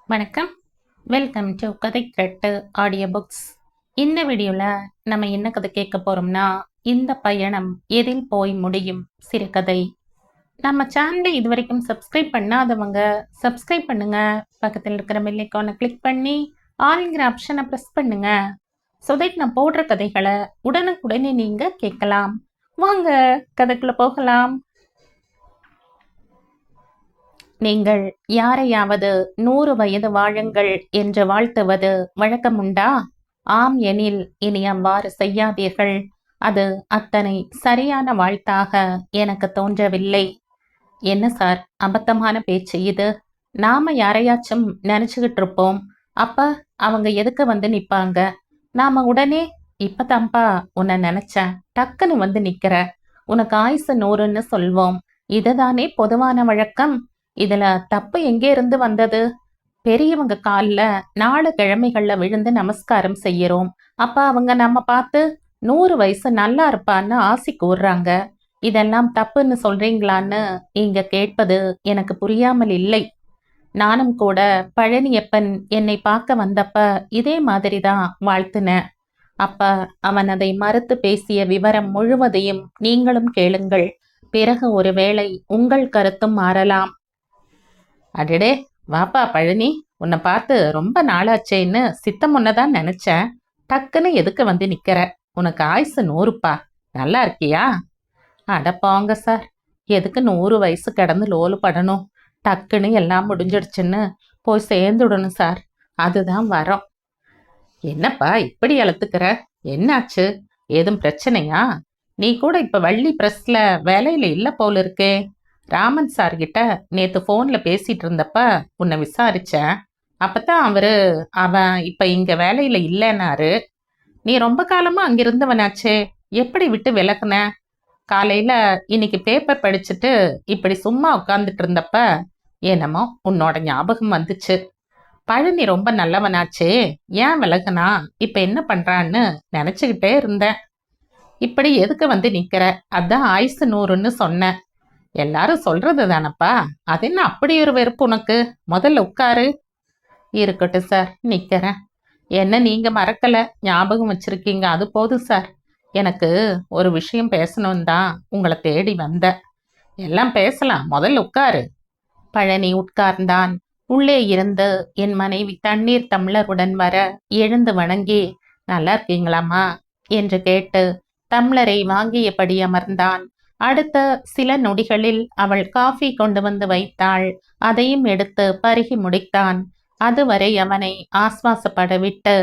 வணக்கம். Welcome to கதை திரட்டு audio books. இந்த வீடியோவில் நம்ம என்ன கதை கேட்க போகிறோம்னா, இந்த பயணம் எதில் போய் முடியும் சிறுகதை. நம்ம சேனலை இது வரைக்கும் சப்ஸ்கிரைப் பண்ணாதவங்க சப்ஸ்கிரைப் பண்ணுங்க. பக்கத்தில் இருக்கிற பெல் ஐகானை கிளிக் பண்ணி ஆல்ங்கிற ஆப்ஷனை ப்ரெஸ் பண்ணுங்க. ஸோ தட் நான் போடுற கதைகளை உடனுக்குடனே நீங்கள் கேட்கலாம். வாங்க கதைக்குள்ளே போகலாம். நீங்கள் யாரையாவது 100 வயது வாழுங்கள் என்று வாழ்த்துவது வழக்கமுண்டா? ஆம் எனில் இனி அவ்வாறு செய்யாதீர்கள். அது அத்தனை சரியான வாழ்த்தாக எனக்கு தோன்றவில்லை. என்ன சார், அபத்தமான பேச்சு இது. நாம யாரையாச்சும் நினைச்சுக்கிட்டு இருப்போம். அப்ப அவங்க எதுக்கு வந்து நிப்பாங்க? நாம உடனே இப்பதான்ப்பா உன்னை நினைச்சேன், டக்குன்னு வந்து நிக்கிற, உனக்கு ஆயுசு 100ன்னு சொல்வோம். இதுதானே பொதுவான வழக்கம். இதுல தப்பு எங்கே இருந்து வந்தது? பெரியவங்க காலில் 4 கிழமைகள்ல விழுந்து நமஸ்காரம் செய்யறோம். அப்ப அவங்க நம்ம பார்த்து 100 வயசு நல்லா இருப்பான்னு ஆசி கூறுறாங்க. இதெல்லாம் தப்புன்னு சொல்றீங்களான்னு இங்க கேட்பது எனக்கு புரியாமல் இல்லை. நானும் கூட பழனியப்பன் என்னை பார்க்க வந்தப்ப இதே மாதிரிதான் வாழ்த்துனேன். அப்ப அவன் அதை மறுத்து பேசிய விவரம் முழுவதையும் நீங்களும் கேளுங்கள். பிறகு ஒருவேளை உங்கள் கருத்தும் மாறலாம். அடடே, வாப்பா பழனி, உன்னை பார்த்து ரொம்ப நாளாச்சேன்னு சித்தம் முன்னதான் நினைச்சேன். டக்குன்னு எதுக்கு வந்து நிக்கிற? உனக்கு ஆயுசு 100பா. நல்லா இருக்கியா? அடப்பாங்க சார், எதுக்கு 100 வயசு கிடந்து லோலு படணும்? டக்குன்னு எல்லாம் முடிஞ்சிடுச்சுன்னு போய் சேர்ந்துடணும் சார். அதுதான் வரோம். என்னப்பா இப்படி அழுத்துக்கிற? என்னாச்சு? ஏதும் பிரச்சனையா? நீ கூட இப்ப வள்ளி பிரஸ்ல வேலையில இல்ல போல இருக்கே. ராமன் சார்கிட்ட நேத்து போன்ல பேசிட்டு இருந்தப்ப உன்னை விசாரிச்சேன். அப்பதான் அவன் இப்ப இங்க வேலையில இல்லைன்னாரு. நீ ரொம்ப காலமா அங்கிருந்தவனாச்சே, எப்படி விட்டு விலகுன? காலையில இன்னைக்கு பேப்பர் படிச்சுட்டு இப்படி சும்மா உட்கார்ந்துட்டு இருந்தப்ப என்னமோ உன்னோட ஞாபகம் வந்துச்சு. பழனி ரொம்ப நல்லவனாச்சே, ஏன் விலகுனா? இப்ப என்ன பண்றான்னு நினைச்சுக்கிட்டே இருந்தேன். இப்படி எதுக்கு வந்து நிக்கிற? அதான் ஆயுசு 100ன்னு சொன்னேன். எல்லாரும் சொல்றது தானப்பா, அது என்ன அப்படி ஒரு வெறுப்பு உனக்கு? முதல்ல உட்காரு. இருக்கட்டும் சார், நிக்கிறேன். என்ன நீங்க மறக்கல, ஞாபகம் வச்சிருக்கீங்க, அது போதும் சார். எனக்கு ஒரு விஷயம் பேசணும் தான் உங்களை தேடி வந்தேன். எல்லாம் பேசலாம், முதல்ல உட்காரு. பழனி உட்கார்ந்தான். உள்ளே இருந்து என் மனைவி தண்ணீர் டம்ளருடன் வர எழுந்து வணங்கி, நல்லா இருக்கீங்களாம்மா என்று கேட்டு டம்ளரை வாங்கியபடி அமர்ந்தான். அடுத்த சில நொடிகளில் அவள் காஃபி கொண்டு வந்து வைத்தாள். அதையும் எடுத்து பருகி முடித்தான். அதுவரை அவனை ஆஸ்வாசப்பட விட்டு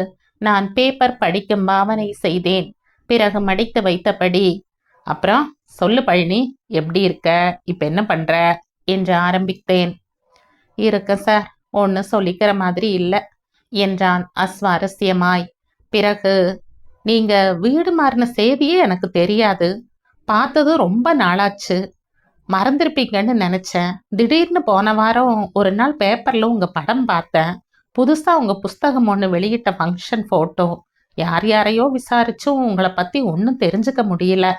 நான் பேப்பர் படிக்கும் பாவனை செய்தேன். பிறகு மடித்து வைத்தபடி, அப்புறம் சொல்லு பழனி, எப்படி இருக்க, இப்ப என்ன பண்ற என்று ஆரம்பித்தேன். இருக்க சார், ஒன்று சொல்லிக்கிற மாதிரி இல்லை என்றான் அஸ்வாரஸ்யமாய். பிறகு, நீங்க வீடு மாறின செய்தியே எனக்கு தெரியாது. பார்த்தது ரொம்ப நாளாச்சு, மறந்துருப்பீங்கன்னு நினைச்சேன். திடீர்னு போன வாரம் ஒரு நாள் பேப்பர்ல உங்க படம் பார்த்தேன். புதுசா உங்க புஸ்தகம் ஒன்று வெளியிட்ட ஃபங்க்ஷன் போட்டோ. யார் யாரையோ விசாரிச்சும் உங்களை பத்தி ஒன்றும் தெரிஞ்சுக்க முடியல.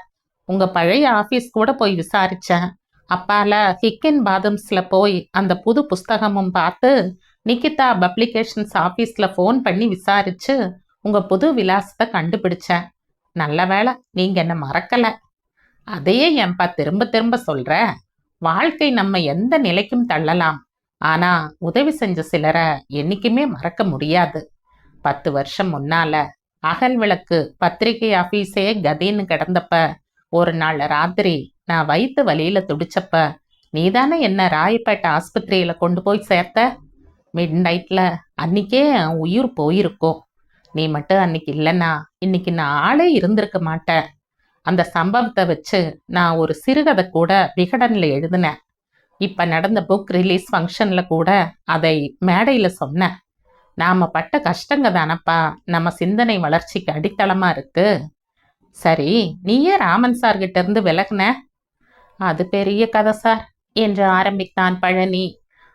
உங்க பழைய ஆபீஸ் கூட போய் விசாரிச்சேன். அப்பால ஹிக்கன் பாதம்ஸ்ல போய் அந்த புது புஸ்தகமும் பார்த்து நிகிதா பப்ளிகேஷன்ஸ் ஆபீஸ்ல ஃபோன் பண்ணி விசாரிச்சு உங்க புது விலாசத்தை கண்டுபிடிச்சேன். நல்ல வேளை நீங்க என்ன மறக்கல. அதையே ஏன்பா திரும்ப திரும்ப சொல்ற? வாழ்க்கை நம்ம எந்த நிலைக்கும் தள்ளலாம், ஆனா உதவி செஞ்ச சிலரை என்னைக்குமே மறக்க முடியாது. 10 வருஷம் முன்னால அகல் விளக்கு பத்திரிகை ஆபீஸே கதின்னு கிடந்தப்ப ஒரு நாள் ராத்திரி நான் வயிற்று வலியில துடிச்சப்ப நீதானே என்ன ராயப்பேட்டை ஆஸ்பத்திரியில கொண்டு போய் சேர்த்த. மிட் நைட்ல அன்னைக்கே உயிர் போயிருக்கும். நீ மட்டும் அன்னைக்கு இல்லைன்னா இன்னைக்கு நான் ஆளே இருந்திருக்க மாட்டேன். அந்த சம்பவத்தை வச்சு நான் ஒரு சிறுகதை கூட விகடனில் எழுதினேன். இப்போ நடந்த புக் ரிலீஸ் ஃபங்க்ஷனில் கூட அதை மேடையில் சொன்னேன். நாம் பட்ட கஷ்டங்க தானப்பா நம்ம சிந்தனை வளர்ச்சிக்கு அடித்தளமாக இருக்கு. சரி, நீயே ராமன் சார்கிட்ட இருந்து விலகுன? அது பெரிய கதை சார் என்று ஆரம்பித்தான் பழனி.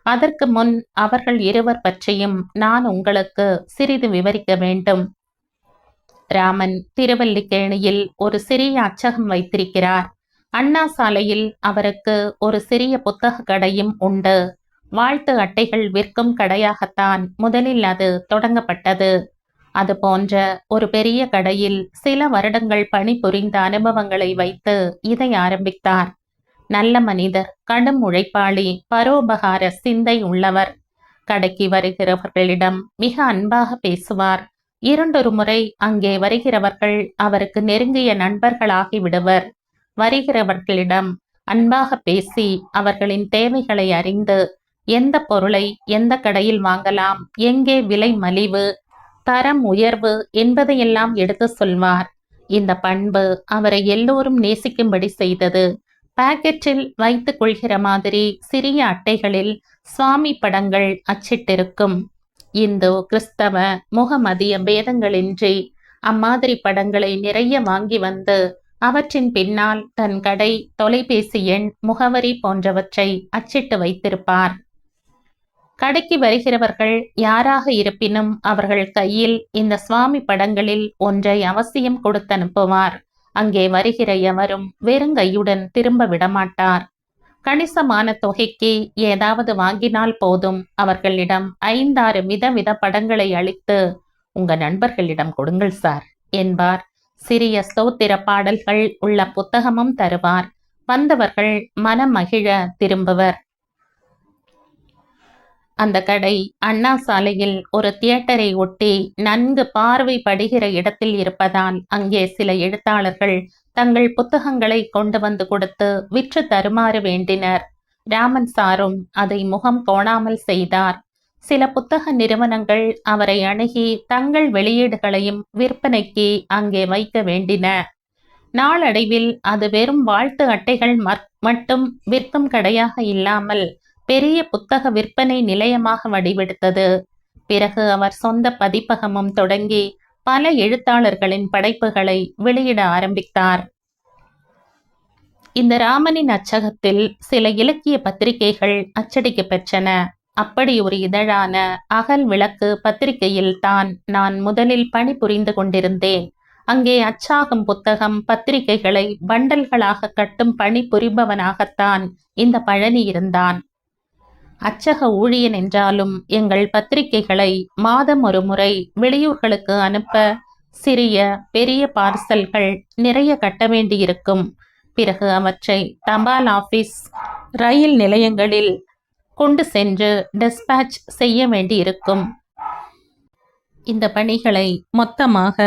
அதற்கு முன் அவர்கள் இருவர் பற்றியும் நான் உங்களுக்கு சிறிது விவரிக்க வேண்டும். ராமன் திருவல்லிக்கேணியில் ஒரு சிறிய அச்சகம் வைத்திருக்கிறார். அண்ணா சாலையில் அவருக்கு ஒரு சிறிய புத்தக கடையும் உண்டு. வாழ்த்து அட்டைகள் விற்கும் கடையாகத்தான் முதலில் அது தொடங்கப்பட்டது. அது போன்ற ஒரு பெரிய கடையில் சில வருடங்கள் பணிபுரிந்த அனுபவங்களை வைத்து இதை ஆரம்பித்தார். நல்ல மனிதர், கடும் உழைப்பாளி, பரோபகார சிந்தை உள்ளவர். கடைக்கு வருகிறவர்களிடம் மிக அன்பாக பேசுவார். இரண்டொரு முறை அங்கே வருகிறவர்கள் அவருக்கு நெருங்கிய நண்பர்களாகி விடுவர். வருகிறவர்களிடம் அன்பாக பேசி அவர்களின் தேவைகளை அறிந்து எந்த பொருளை எந்த கடையில் வாங்கலாம், எங்கே விலை மலிவு, தரம் உயர்வு என்பதையெல்லாம் எடுத்து சொல்வார். இந்த பண்பு அவரை எல்லோரும் நேசிக்கும்படி செய்தது. பாக்கெட்டில் வைத்துக் கொள்கிற மாதிரி சிறிய அட்டைகளில் சுவாமி படங்கள் அச்சிட்டிருக்கும். இந்து, கிறிஸ்தவ, முகமதிய பேதங்களின்றி அம்மாதிரி படங்களை நிறைய வாங்கி வந்து அவற்றின் பின்னால் தன் கடை, தொலைபேசி எண், முகவரி போன்றவற்றை அச்சிட்டு வைத்திருப்பார். கடைக்கு வருகிறவர்கள் யாராக இருப்பினும் அவர்கள் கையில் இந்த சுவாமி படங்களில் ஒன்றை அவசியம் கொடுத்தனுப்புவார். அங்கே வருகிற எவரும் வெறுங்கையுடன் திரும்ப விடமாட்டார். கணிசமான தொகைக்கு ஏதாவது வாங்கினால் போதும், அவர்களிடம் 5-6 விதவித படங்களை அளித்து, உங்க நண்பர்களிடம் கொடுங்கள் சார் என்பார். சிறிய ஸ்தோத்திர பாடல்கள் உள்ள புத்தகமும் தருவார். வந்தவர்கள் மனம் மகிழ திரும்புவர். அந்த கடை அண்ணா சாலையில் ஒரு தியேட்டரை ஒட்டி நன்கு பார்வை படுகிற இடத்தில் இருப்பதால் அங்கே சில எழுத்தாளர்கள் தங்கள் புத்தகங்களை கொண்டு வந்து கொடுத்து விற்று தருமாறு வேண்டினர். ராமன் சாரும் அதை முகம் கோணாமல் செய்தார். சில புத்தக நிறுவனங்கள் அவரை அணுகி தங்கள் வெளியீடுகளையும் விற்பனைக்கு அங்கே வைக்க வேண்டின. நாளடைவில் அது வெறும் வாழ்த்து அட்டைகள் மட்டும் விற்கும் கடையாக இல்லாமல் பெரிய புத்தக விற்பனை நிலையமாக வடிவெடுத்தது. பிறகு அவர் சொந்த பதிப்பகமும் தொடங்கி பல எழுத்தாளர்களின் படைப்புகளை வெளியிட ஆரம்பித்தார். இந்த ராமனின் அச்சகத்தில் சில இலக்கிய பத்திரிகைகள் அச்சடிக்க பெற்றன. அப்படி ஒரு இதழான அகல் விளக்கு பத்திரிகையில் தான் நான் முதலில் பணிபுரிந்து கொண்டிருந்தேன். அங்கே அச்சாகும் புத்தகம், பத்திரிகைகளை பண்டல்களாக கட்டும் பணி புரிபவனாகத்தான் இந்த பழனி இருந்தான். அச்சக ஊழியன் என்றாலும் எங்கள் பத்திரிகைகளை மாதம் ஒரு முறை வெளியூர்களுக்கு அனுப்ப சிறிய பெரிய பார்சல்கள் நிறைய கட்ட வேண்டியிருக்கும். பிறகு அவற்றை தபால் ஆபீஸ், ரயில் நிலையங்களில் கொண்டு சென்று டிஸ்பேட்ச் செய்ய வேண்டியிருக்கும். இந்த பணிகளை மொத்தமாக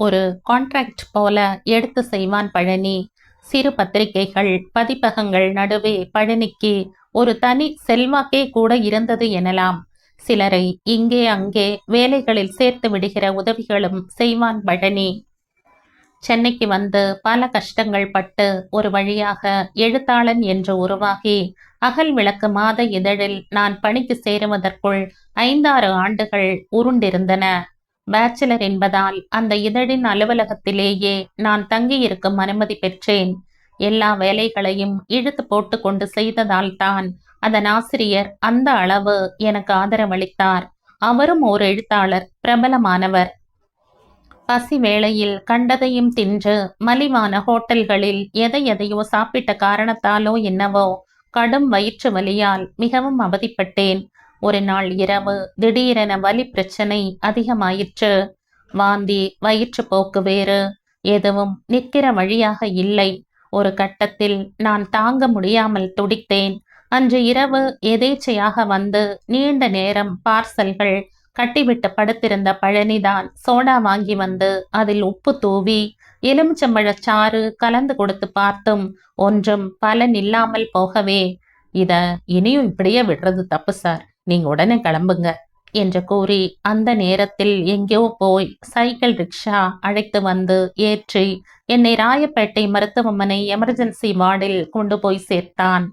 ஒரு கான்ட்ராக்ட் போல எடுத்து செய்வான் பழனி. சிறு பத்திரிகைகள், பதிப்பகங்கள் நடுவே பழனிக்கு ஒரு தனி செல்வாக்கே கூட இருந்தது எனலாம். சிலரை இங்கே அங்கே வேலைகளில் சேர்த்து விடுகிற உதவிகளும் செய்வான் பழனி. சென்னைக்கு வந்து பல கஷ்டங்கள் பட்டு ஒரு வழியாக எழுத்தாளன் என்று உருவாகி அகல் விளக்கு மாத இதழில் நான் பணிக்கு சேருவதற்குள் 5-6 ஆண்டுகள் உருண்டிருந்தன. பேச்சுலர் என்பதால் அந்த இதழின் அலுவலகத்திலேயே நான் தங்கியிருக்கும் அனுமதி பெற்றேன். எல்லா வேலைகளையும் இழுத்து போட்டு கொண்டு செய்ததால் தான் அதன் ஆசிரியர் அந்த அளவு எனக்கு ஆதரவளித்தார். அவரும் ஓர் எழுத்தாளர், பிரபலமானவர். பசி வேளையில் கண்டதையும் தின்று மலிவான ஹோட்டல்களில் எதையோ சாப்பிட்ட காரணத்தாலோ என்னவோ கடும் வயிற்று வலியால் மிகவும் அவதிப்பட்டேன். ஒரு நாள் இரவு திடீரென வலி பிரச்சனை அதிகமாயிற்று. வாந்தி, வயிற்றுப்போக்கு வேறு, எதுவும் நிற்கிற வழியாக இல்லை. ஒரு கட்டத்தில் நான் தாங்க முடியாமல் துடித்தேன். அன்று இரவு எதேச்சையாக வந்து நீண்ட நேரம் பார்சல்கள் கட்டிவிட்டு படுத்திருந்த பழனிதான் சோடா வாங்கி வந்து அதில் உப்பு தூவி எலுமிச்சம்பழச்சாறு கலந்து கொடுத்து பார்த்தும் ஒன்றும் பலன் இல்லாமல் போகவே, இத இனியும் இப்படியே விடுறது தப்பு சார், நீங்க உடனே கிளம்புங்க என்று கூறி அந்த நேரத்தில் எங்கேயோ போய் சைக்கிள் ரிக்ஷா அழைத்து வந்து ஏற்றி என்னை ராயப்பேட்டை மருத்துவமனை எமர்ஜென்சி வார்டில் கொண்டு போய் சேர்த்தான்.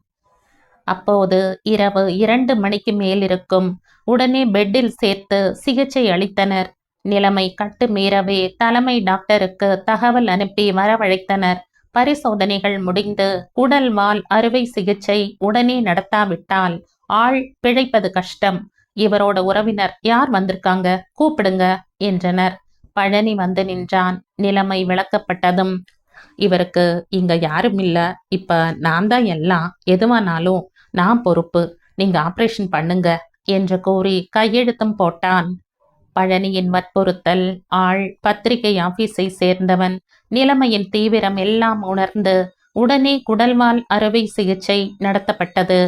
அப்போது இரவு 2 மணிக்கு மேல் இருக்கும். உடனே பெட்டில் சேர்த்து சிகிச்சை அளித்தனர். நிலைமை கட்டு மீறவே தலைமை டாக்டருக்கு தகவல் அனுப்பி வரவழைத்தனர். பரிசோதனைகள் முடிந்து உடல் வால் அறுவை சிகிச்சை உடனே நடத்தாவிட்டால் ஆள் பிழைப்பது கஷ்டம். இவரோட உறவினர் யார் வந்திருக்காங்க, கூப்பிடுங்க என்றனர். பழனி வந்து நின்றான். நிலைமை விளக்கப்பட்டதும், இவருக்கு இங்க யாரும் இல்ல, இப்ப நான் தான் எல்லாம், எதுவானாலும் நான் பொறுப்பு, நீங்க ஆபரேஷன் பண்ணுங்க என்று கூறி கையெழுத்தும் போட்டான். பழனியின் வற்புறுத்தல், ஆள் பத்திரிகை ஆபீஸை சேர்ந்தவன், நிலைமையின் தீவிரம் எல்லாம் உணர்ந்து உடனே குடல்வால் அறுவை சிகிச்சை நடத்தப்பட்டது.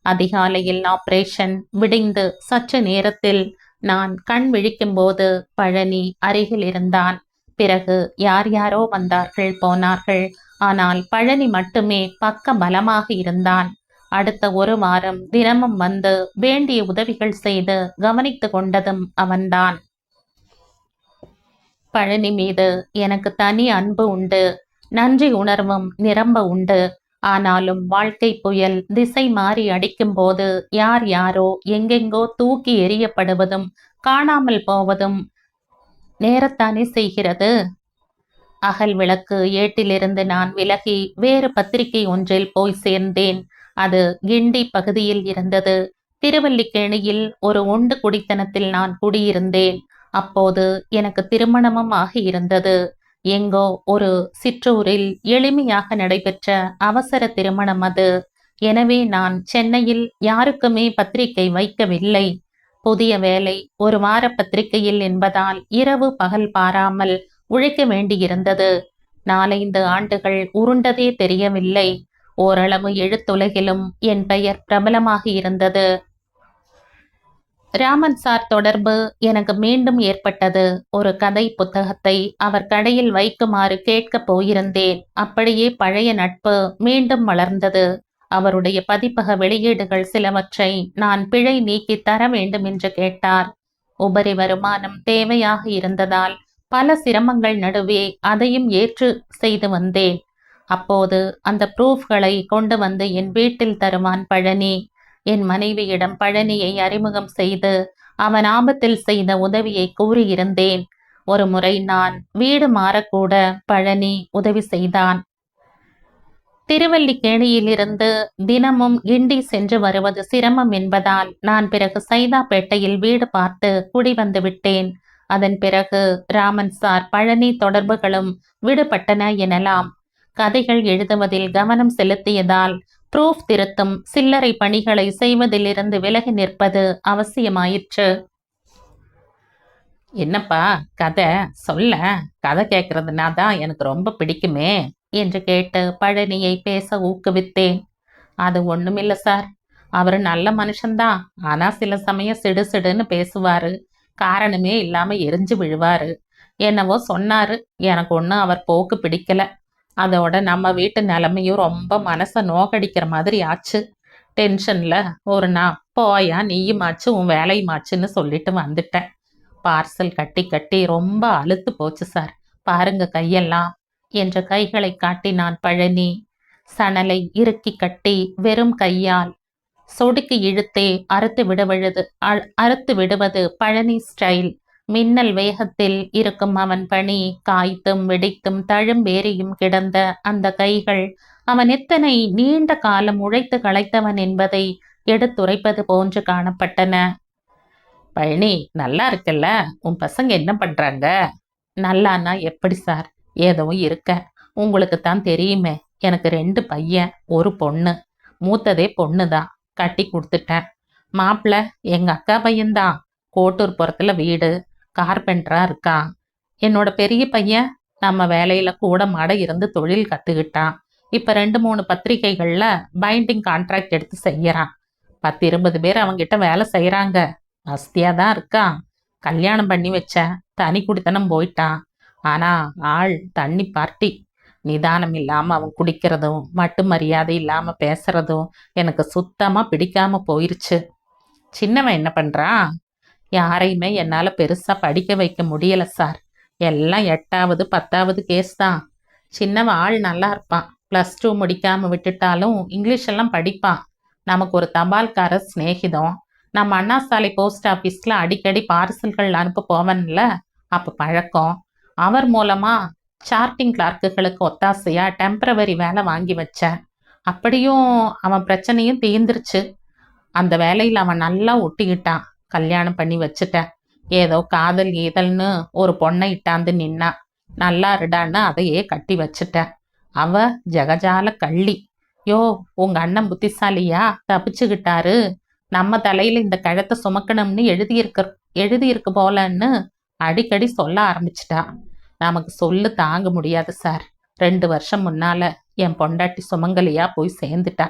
அதிகாலையில் ஆபரேஷன் விடிந்து சற்று நேரத்தில் நான் கண் விழிக்கும்போது பழனி அருகில் இருந்தான். பிறகு யார் யாரோ வந்தார்கள் போனார்கள். ஆனால் பழனி மட்டுமே பக்க பலமாக இருந்தான். அடுத்த ஒரு வாரம் தினமும் வந்து வேண்டிய உதவிகள் செய்து கவனித்து கொண்டதும் அவன்தான். பழனி மீது எனக்கு தனி அன்பு உண்டு, நன்றி உணர்வும் நிரம்ப உண்டு. ஆனாலும் வாழ்க்கை புயல் திசை மாறி அடிக்கும் போது யார் யாரோ எங்கெங்கோ தூக்கி எறியப்படுவதும் காணாமல் போவதும் நேரத்தானே செய்கிறது. அகல் விளக்கு ஏட்டிலிருந்து நான் விலகி வேறு பத்திரிகை ஒன்றில் போய் சேர்ந்தேன். அது கிண்டி பகுதியில் இருந்தது. திருவல்லிக்கேணியில் ஒரு ஒண்டு குடித்தனத்தில் நான் குடியிருந்தேன். அப்போது எனக்கு திருமணமும் ஆகியிருந்தது. எங்கோ ஒரு சிற்றூரில் எளிமையாக நடைபெற்ற அவசர திருமணம் அது. எனவே நான் சென்னையில் யாருக்குமே பத்திரிகை வைக்கவில்லை. புதிய வேலை ஒரு வார பத்திரிகையில் என்பதால் இரவு பகல் பாராமல் உழைக்க வேண்டியிருந்தது. 4-5 ஆண்டுகள் உருண்டதே தெரியவில்லை. ஓரளவு எழுத்துலகிலும் என் பெயர் பிரபலமாக இருந்தது. ராமன் சார் தொடர்பு எனக்கு மீண்டும் ஏற்பட்டது. ஒரு கதை புத்தகத்தை அவர் கடையில் வைக்குமாறு கேட்கப் போயிருந்தேன். அப்படியே பழைய நட்பு மீண்டும் வளர்ந்தது. அவருடைய பதிப்பக வெளியீடுகள் சிலவற்றை நான் பிழை நீக்கி தர வேண்டும் என்று கேட்டார். உபரி வருமானம் தேவையாக இருந்ததால் பல சிரமங்கள் நடுவே அதையும் ஏற்று செய்து வந்தேன். அப்போது அந்த ப்ரூஃப்களை கொண்டு வந்து என் வீட்டில் தருவான் பழனி. என் மனைவியிடம் பழனியை அறிமுகம் செய்து அவன் ஆபத்தில் செய்த உதவியை கூறியிருந்தேன். ஒரு முறை நான் வீடு மாறக்கூட பழனி உதவி செய்தான். திருவல்லிக்கேணியிலிருந்து தினமும் கிண்டி சென்று வருவது சிரமம் என்பதால் நான் பிறகு சைதாப்பேட்டையில் வீடு பார்த்து குடி வந்து விட்டேன். அதன் பிறகு ராமன் சார் பழனி தொடர்புகளும் விடுபட்டன எனலாம். கதைகள் எழுதுவதில் கவனம் செலுத்தியதால் ப்ரூஃப் திருத்தும் சில்லறை பணிகளை செய்வதிலிருந்து விலகி நிற்பது அவசியமாயிற்று. என்னப்பா கதை சொல்ல, கதை கேட்கறதுனா தான் எனக்கு ரொம்ப பிடிக்குமே என்று கேட்டு பழனியை பேச ஊக்குவித்தேன். அது ஒண்ணுமில்ல சார், அவரு நல்ல மனுஷன்தான். ஆனா சில சமயம் சிடுசிடுன்னு பேசுவாரு. காரணமே இல்லாம எரிஞ்சு விழுவாரு. என்னவோ சொன்னாரு, எனக்கு ஒன்றும் அவர் போக்கு பிடிக்கல. அதோட நம்ம வீட்டு நிலைமையும் ரொம்ப மனசை நோக்கடிக்கிற மாதிரி ஆச்சு. டென்ஷன்ல ஒரு நான் போயா நீயுமாச்சு உன் வேலையுமாச்சுன்னு சொல்லிட்டு வந்துட்டேன். பார்சல் கட்டி கட்டி ரொம்ப அலுத்து போச்சு சார். பாருங்க கையெல்லாம் என்ற கைகளை காட்டினான் பழனி. சணலை இறுக்கி கட்டி வெறும் கையால் சொடுக்கி இழுத்தே அறுத்து விடுவது பழனி ஸ்டைல். மின்னல் வேகத்தில் இருக்கும் அவன் பணி காய்த்தும் வெடித்தும் தழும்பேறியும் கிடந்த அந்த கைகள் அவன் எத்தனை நீண்ட காலம் உழைத்து களைத்தவன் என்பதை எடுத்துரைப்பது போன்று காணப்பட்டன. பழனி நல்லா இருக்குல்ல, உன் பசங்க என்ன பண்றாங்க? நல்லானா எப்படி சார், ஏதோ இருக்க. உங்களுக்கு தான் தெரியுமே, எனக்கு 2 பையன் 1 பொண்ணு. மூத்ததே பொண்ணுதான், கட்டி கொடுத்துட்டேன். மாப்பிள்ள எங்க அக்கா பையன்தான், கோட்டூர் புறத்துல வீடு, கார்பெண்டரா இருக்கான். என்னோட பெரிய பையன் நம்ம வேலையில கூட மாட இருந்து தொழில் கத்துக்கிட்டான். இப்ப 2-3 பத்திரிகைகள்ல பைண்டிங் கான்ட்ராக்ட் எடுத்து செய்யறான். 10-20 பேர் அவங்கிட்ட வேலை செய்யறாங்க. வசதியாதான் இருக்கான். கல்யாணம் பண்ணி வச்சேன், தனி குடித்தனம் போயிட்டான். ஆனா ஆள் தண்ணி பார்ட்டி. நிதானம் இல்லாம அவன் குடிக்கிறதும் மட்டு மரியாதை இல்லாம பேசுறதும் எனக்கு சுத்தமா பிடிக்காம போயிருச்சு. சின்னவன் என்ன பண்றான்? யாரையுமே என்னால பெருசா படிக்க வைக்க முடியல சார். எல்லாம் 8வது 10வது கேஸ் தான். சின்னவன் ஆள் நல்லா இருப்பான். +2 முடிக்காம விட்டுட்டாலும் இங்கிலீஷ் எல்லாம் படிப்பான். நமக்கு ஒரு தபால்காரர் சிநேகிதம். நம்ம அண்ணா சாலை போஸ்ட் ஆஃபீஸ்ல அடிக்கடி பார்சல்கள் அனுப்ப போவன்ல, அப்ப பழக்கம். அவர் மூலமா சார்ட்டிங் கிளார்க்குகளுக்கு ஒத்தாசையா டெம்பரவரி வேலை வாங்கி வச்சேன். அப்படியும் அவன் பிரச்சனையும் தீர்ந்துருச்சு. அந்த வேலையில் அவன் நல்லா ஒட்டிக்கிட்டான். கல்யாணம் பண்ணி வச்சுட்டேன். ஏதோ காதல் ஈதல்னு ஒரு பொண்ணை இட்டாந்து நின்னா. நல்லா இருடான்னு அதையே கட்டி வச்சுட்டேன். அவ ஜகஜால கள்ளி. யோ, உங்க அண்ணன் புத்திசாலியா, தப்பிச்சுக்கிட்டாரு. நம்ம தலையில இந்த கழத்தை சுமக்கணும்னு எழுதியிருக்கு போலன்னு அடிக்கடி சொல்ல ஆரம்பிச்சிட்டா. நமக்கு சொல்லு தாங்க முடியாது சார். 2 வருஷம் முன்னால என் பொண்டாட்டி சுமங்கலியா போய் சேர்ந்துட்டா.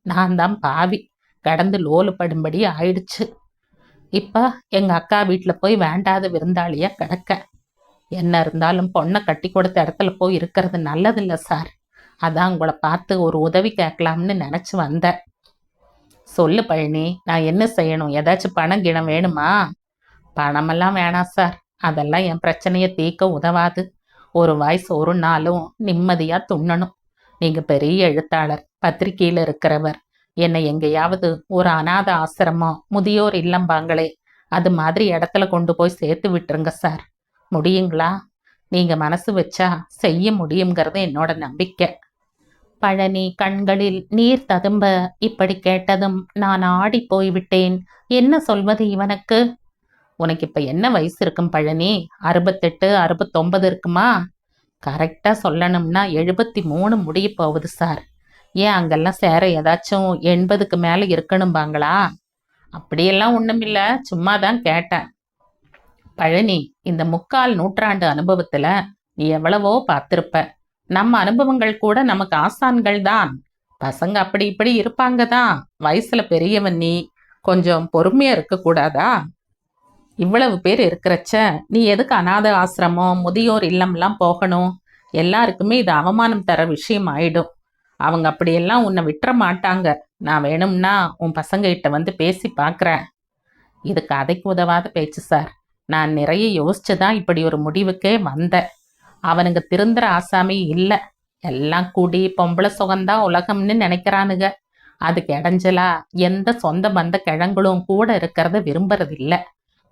நான் தான் பாவி, கடந்து லோலு படும்படி ஆயிடுச்சு. இப்ப எங்க அக்கா வீட்டுல போய் வேண்டாத விருந்தாளியா கிடக்க. என்ன இருந்தாலும் பொண்ணை கட்டி கொடுத்த இடத்துல போய் இருக்கிறது நல்லதில்ல சார். அதான் உங்களை பார்த்து ஒரு உதவி கேட்கலாம்னு நினைச்சு வந்தேன். சொல்லு பழனி, நான் என்ன செய்யணும்? ஏதாச்சும் பணம் கிணம் வேணுமா? பணமெல்லாம் வேணாம் சார். அதெல்லாம் என் பிரச்சனையை தீர்க்க உதவாது. ஒரு வயசு ஒரு நாளும் நிம்மதியா துண்ணணும். நீங்க பெரிய எழுத்தாளர், பத்திரிகையில இருக்கிறவர். என்னை எங்கேயாவது ஒரு அநாத ஆசிரமம், முதியோர் இல்லம்பாங்களே, அது மாதிரி இடத்துல கொண்டு போய் சேர்த்து விட்டுருங்க சார். முடியுங்களா? நீங்க மனசு வச்சா செய்ய முடியுங்கிறது என்னோட நம்பிக்கை. பழனி கண்களில் நீர் ததும்ப இப்படி கேட்டதும் நான் ஆடி போய்விட்டேன். என்ன சொல்வது இவனுக்கு? உனக்கு இப்ப என்ன வயசு இருக்கும் பழனி? 68, 69 இருக்குமா? கரெக்டா சொல்லணும்னா 73 முடிய போகுது சார். ஏன் அங்கெல்லாம் சேர ஏதாச்சும் 80க்கு மேல இருக்கணும்பாங்களா? அப்படியெல்லாம் ஒண்ணுமில்ல, சும்மா தான் கேட்டேன். பழனி, இந்த 3/4 நூற்றாண்டு அனுபவத்துல நீ எவ்வளவோ பார்த்திருப்ப. நம்ம அனுபவங்கள் கூட நமக்கு ஆசான்கள் தான். பசங்க அப்படி இப்படி இருப்பாங்க தான். வயசுல பெரியவன் நீ, கொஞ்சம் பொறுமையா இருக்க கூடாதா? இவ்வளவு பேர் இருக்கிறச்ச நீ எதுக்கு அநாத ஆசிரமம், முதியோர் இல்லம்லாம் போகணும்? எல்லாருக்குமே இது அவமானம் தர விஷயம் ஆயிடும். அவங்க அப்படியெல்லாம் உன்னை விட்டுற மாட்டாங்க. நான் வேணும்னா உன் பசங்க கிட்ட வந்து பேசி பார்க்குறேன். இது கதைக்கு உதவாத பேச்சு சார். நான் நிறைய யோசிச்சுதான் இப்படி ஒரு முடிவுக்கே வந்தேன். அவனுங்க திருந்துற ஆசாமி இல்லை. எல்லாம் கூடி பொம்பளை சுகந்தான் உலகம்னு நினைக்கிறானுங்க. அதுக்கு இடைஞ்சலா எந்த சொந்த பந்த கிழங்களும் கூட இருக்கிறத விரும்புறதில்ல.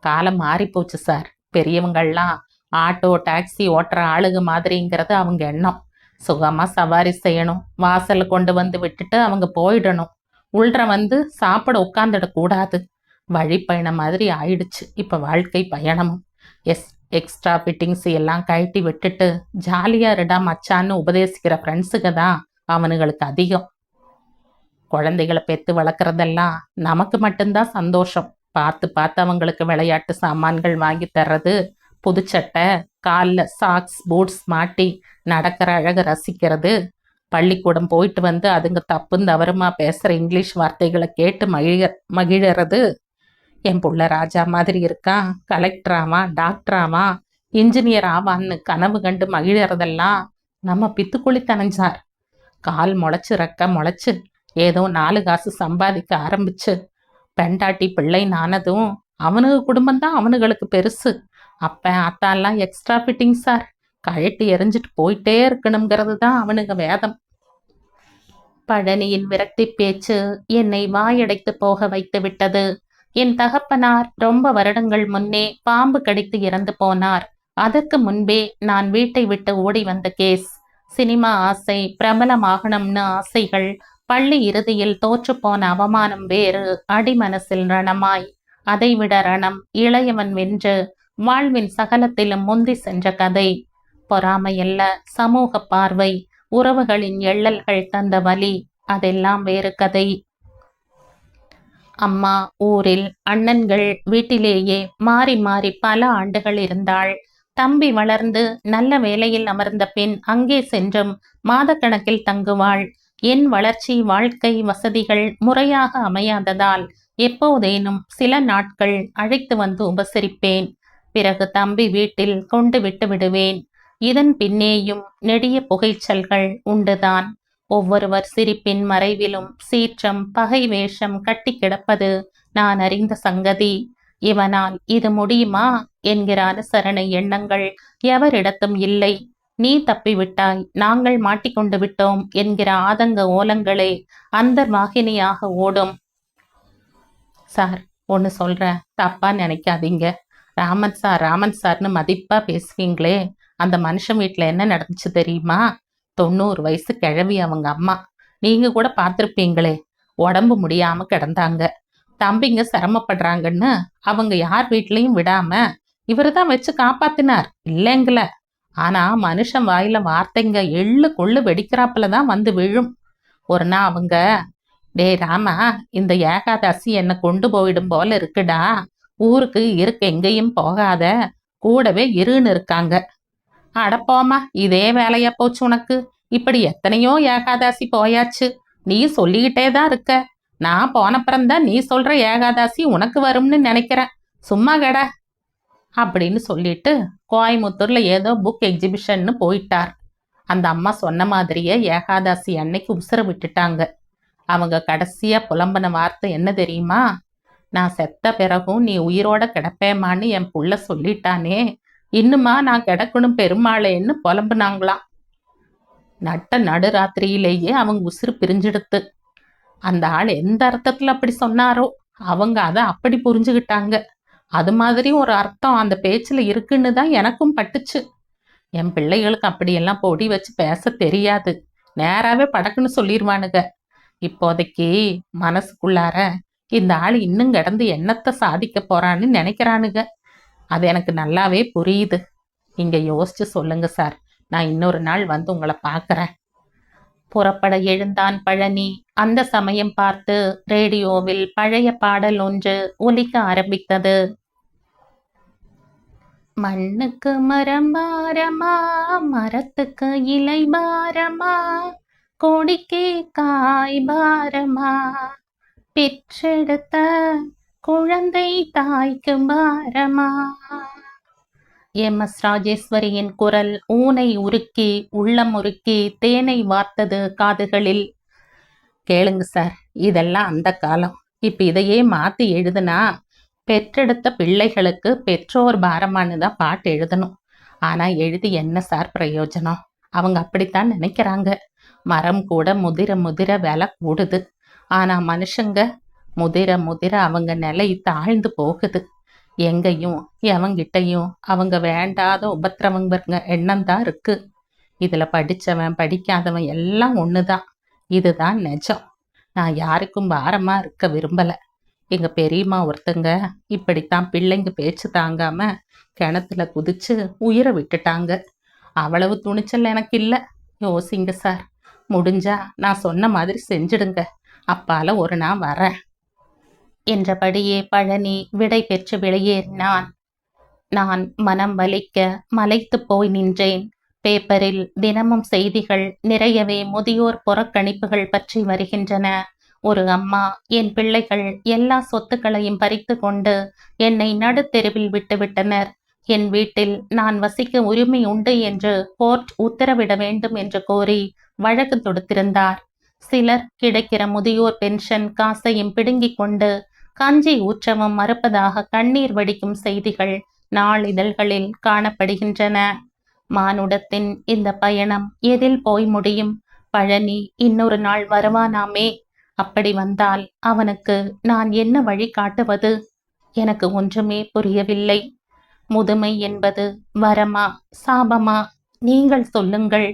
காலம் மாறி போச்சு சார். பெரியவங்கள்லாம் ஆட்டோ டாக்ஸி ஓட்டுற ஆளுக மாதிரிங்கிறது அவங்க எண்ணம். சுகமா சவாரி செய்யணும், வாசல்ல கொண்டு வந்து விட்டுட்டு அவங்க போயிடணும். உள்ற வந்து சாப்பிட உட்காந்துடக்கூடாது. வழிப்பயணம் மாதிரி ஆயிடுச்சு இப்ப வாழ்க்கை பயணமும். எக்ஸ்ட்ரா ஃபிட்டிங்ஸ் எல்லாம் கழட்டி விட்டுட்டு ஜாலியா இருடா மச்சான்னு உபதேசிக்கிற ஃப்ரெண்ட்ஸுக்கு தான் அவனுங்களுக்கு அதிகம். குழந்தைகளை பெற்று வளர்க்குறதெல்லாம் நமக்கு மட்டும்தான் சந்தோஷம். பார்த்து பார்த்து அவங்களுக்கு விளையாட்டு சாமான்கள் வாங்கி தர்றது, புதுச்சட்டை, காலில் சாக்ஸ் பூட்ஸ் மாட்டி நடக்கிற அழகை ரசிக்கிறது, பள்ளிக்கூடம் போயிட்டு வந்து அதுங்க தப்பும் தவறுமா பேசுகிற இங்கிலீஷ் வார்த்தைகளை கேட்டு மகிழறது. என் புள்ள ராஜா மாதிரி இருக்கான், கலெக்டர் ஆவான், டாக்டர் ஆவான், இன்ஜினியர் ஆவான்னு கனவு கண்டு மகிழறதெல்லாம் நம்ம பித்துக்குளித்தனம் சார். கால் முளைச்சு ரெக்க முளைச்சு ஏதோ 4 காசு சம்பாதிக்க ஆரம்பிச்சு பெண்டாட்டி பிள்ளை நானதும் அவனுக்கு குடும்பம்தான் அவனுங்களுக்கு பெருசு. அப்பன் அத்தாலாம் எக்ஸ்ட்ரா ஃபிட்டிங் சார். கழட்டி எரிஞ்சிட்டு போயிட்டே இருக்கணுங்கிறது தான் அவனுங்க வேதம். பழனியின் விரக்தி பேச்சு என்னை வாயடைத்து போக வைத்து விட்டது. என் தகப்பனார் ரொம்ப வருடங்கள் முன்னே பாம்பு கடித்து இறந்து போனார். அதற்கு முன்பே நான் வீட்டை விட்டு ஓடி வந்த கேஸ். சினிமா ஆசை, பிரபலமாகணும்னு ஆசைகள், பள்ளி இறுதியில் தோற்று போன அவமானம் வேறு, அடிமனசில் ரணமாய். அதைவிட ரணம் இளையவன் வென்று வாழ்வின் சகலத்திலும் முந்தி சென்ற கதை. பொறாமையல்ல, சமூக பார்வை, உறவுகளின் எள்ளல்கள் தந்த வலி, அதெல்லாம் வேறு கதை. அம்மா ஊரில், அண்ணன்கள் வீட்டிலேயே மாறி மாறி பல ஆண்டுகள் இருந்தாள். தம்பி வளர்ந்து நல்ல வேலையில் அமர்ந்த பின் அங்கே சென்றும் மாதக்கணக்கில் தங்குவாள். என் வளர்ச்சி, வாழ்க்கை வசதிகள் முறையாக அமையாததால் எப்போதேனும் சில நாட்கள் அழைத்து வந்து உபசரிப்பேன். பிறகு தம்பி வீட்டில் கொண்டு விட்டு விடுவேன். இதன் பின்னேயும் நெடிய புகைச்சல்கள் உண்டுதான். ஒவ்வொருவர் சிரிப்பின் மறைவிலும் சீற்றம், பகை வேஷம் கட்டி கிடப்பது நான் அறிந்த சங்கதி. இவனால் இது முடியுமா என்கிற அனுசரணை எண்ணங்கள் எவரிடத்தும் இல்லை. நீ தப்பிவிட்டாய், நாங்கள் மாட்டிக்கொண்டு விட்டோம் என்கிற ஆதங்க ஓலங்களே அந்தர்வாகினியாக ஓடும். சார், ஒன்று சொல்கிறேன், தப்பா நினைக்காதீங்க. ராமன் சார்னு மதிப்பா பேசுவீங்களே, அந்த மனுஷன் வீட்டில் என்ன நடந்துச்சு தெரியுமா? 90 வயசு கிழவி அவங்க அம்மா. நீங்க கூட பார்த்துருப்பீங்களே, உடம்பு முடியாம கிடந்தாங்க. தம்பிங்க சிரமப்படுறாங்கன்னு அவங்க யார் வீட்லையும் விடாம இவரு தான் வச்சு காப்பாத்தினார் இல்லைங்கள. ஆனா மனுஷன் வாயில வார்த்தைங்க எள்ளு கொள்ளு வெடிக்கிறாப்புல தான் வந்து விழும். ஒரு நாள் அவங்க டேய் ராமா, இந்த ஏகாதசி என்னை கொண்டு போயிடும் போல இருக்குடா. ஊருக்கு இருக்க எங்கேயும் போகாத, கூடவே இருன்னு இருக்காங்க. அடப்போமா, இதே வேலையா போச்சு உனக்கு. இப்படி எத்தனையோ ஏகாதசி போயாச்சு, நீ சொல்லிக்கிட்டே தான் இருக்க. நான் போனப்புறம்தான் நீ சொல்ற ஏகாதசி உனக்கு வரும்னு நினைக்கிறேன். சும்மா கட அப்படின்னு சொல்லிட்டு கோயமுத்தூர்ல ஏதோ புக் எக்ஸிபிஷன்னு போயிட்டார். அந்த அம்மா சொன்ன மாதிரியே ஏகாதசி அன்னைக்கு உசுர விட்டுட்டாங்க. அவங்க கடைசியா புலம்பன வார்த்தை என்ன தெரியுமா? நான் செத்த பிறகும் நீ உயிரோட கிடப்பேமான்னு என் புள்ள சொல்லிட்டானே, இன்னுமா நான் கிடக்கணும் பெருமாளேன்னு புலம்புனாங்களாம். நட்ட நடுராத்திரியிலேயே அவங்க உசுறு பிரிஞ்சிடுத்து. அந்த ஆள் எந்த அர்த்தத்துல அப்படி சொன்னாரோ அவங்க அதை அப்படி புரிஞ்சுக்கிட்டாங்க. அது மாதிரி ஒரு அர்த்தம் அந்த பேச்சுல இருக்குன்னு தான் எனக்கும் பட்டுச்சு. என் பிள்ளைகளுக்கு அப்படியெல்லாம் பொடி வச்சு பேச தெரியாது, நேராவே படக்குன்னு சொல்லிடுவானுங்க. இப்போதைக்கு மனசுக்குள்ளார இந்த ஆள் இன்னும் கிடந்து என்னத்தை சாதிக்க போறான்னு நினைக்கிறானுங்க. அது எனக்கு நல்லாவே புரியுது. நீங்க யோசிச்சு சொல்லுங்க சார், நான் இன்னொரு நாள் வந்து உங்களை பார்க்கறேன். புறப்பட எழுந்தான் பழனி. அந்த சமயம் பார்த்து ரேடியோவில் பழைய பாடல் ஒன்று ஒலிக்க ஆரம்பித்தது. மண்ணுக்கு மரம் பாரமா, மரத்துக்கு இலை பாரமா, கொடிக்கே காய் பாரமா, பெற்றெடுத்த குழந்தை தாய்க்கு பாரமா. எம்.எஸ். ராஜேஸ்வரியின் குரல் ஊனை உருக்கி உள்ளம் உருக்கி தேனை வார்த்தது காதுகளில். கேளுங்க சார், இதெல்லாம் அந்த காலம். இப்ப இதையே மாத்தி எழுதுனா பெற்றெடுத்த பிள்ளைகளுக்கு பெற்றோர் பாரமானு தான் பாட்டு எழுதணும். ஆனா எழுதி என்ன சார் பிரயோஜனம்? அவங்க அப்படித்தான் நினைக்கிறாங்க. மரம் கூட முதிர முதிர விலை கூடுது. ஆனா மனுஷங்க முதிர முதிர அவங்க நிலை தாழ்ந்து போகுது. எங்கேயும் எவங்கிட்டையும் அவங்க வேண்டாத உபத்திரவங்க எண்ணம் தான் இருக்கு. இதுல படிச்சவன் படிக்காதவன் எல்லாம் ஒண்ணுதான். இதுதான் நிஜம். நான் யாருக்கும் பாரமா இருக்க விரும்பல. எங்க பெரியம்மா ஒருத்தங்க இப்படித்தான் பிள்ளைங்க பேச்சு தாங்காம கிணத்துல குதிச்சு உயிரை விட்டுட்டாங்க. அவ்வளவு துணிச்சல் எனக்கு இல்லை. யோசிங்க சார், முடிஞ்சா நான் சொன்ன மாதிரி செஞ்சிடுங்க. அப்பால ஒரு நாள் வரேன் என்றபடியே பழனி விடை பெற்று வெளியேறினான். நான் மனம் வலிக்க மலைத்து போய் நின்றேன். பேப்பரில் தினமும் செய்திகள் நிறையவே முதியோர் புறக்கணிப்புகள் பற்றி வருகின்றன. ஒரு அம்மா, என் பிள்ளைகள் எல்லா சொத்துக்களையும் பறித்து கொண்டு என்னை நடுத்தெருவில் விட்டுவிட்டனர். என் வீட்டில் நான் வசிக்க உரிமை உண்டு என்று கோர்ட் உத்தரவிட வேண்டும் என்று கோரி வழக்கு தொடுத்திருந்தார். சிலர் கிடைக்கிற முதியோர் பென்ஷன் காசையும் பிடுங்கிக் கொண்டு கஞ்சி ஊற்றவும் மறுப்பதாக கண்ணீர் வடிக்கும் செய்திகள் நாளிதழ்களில் காணப்படுகின்றன. மானுடத்தின் இந்த பயணம் எதில் போய் முடியும்? பழனி இன்னொரு நாள் வருவானாமே. அப்படி வந்தால் அவனுக்கு நான் என்ன வழி காட்டுவது? எனக்கு ஒன்றுமே புரியவில்லை. முதுமை என்பது வரமா சாபமா? நீங்கள் சொல்லுங்கள்.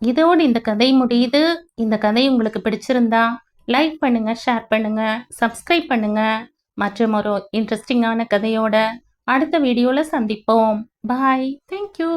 இதோடு இந்த கதை முடியுது. இந்த கதை உங்களுக்கு பிடிச்சிருந்தா லைக் பண்ணுங்க, ஷேர் பண்ணுங்க, சப்ஸ்கிரைப் பண்ணுங்க. மற்றும் ஒரு இன்ட்ரெஸ்டிங்கான கதையோட அடுத்த வீடியோல சந்திப்போம். பாய். தேங்க்யூ.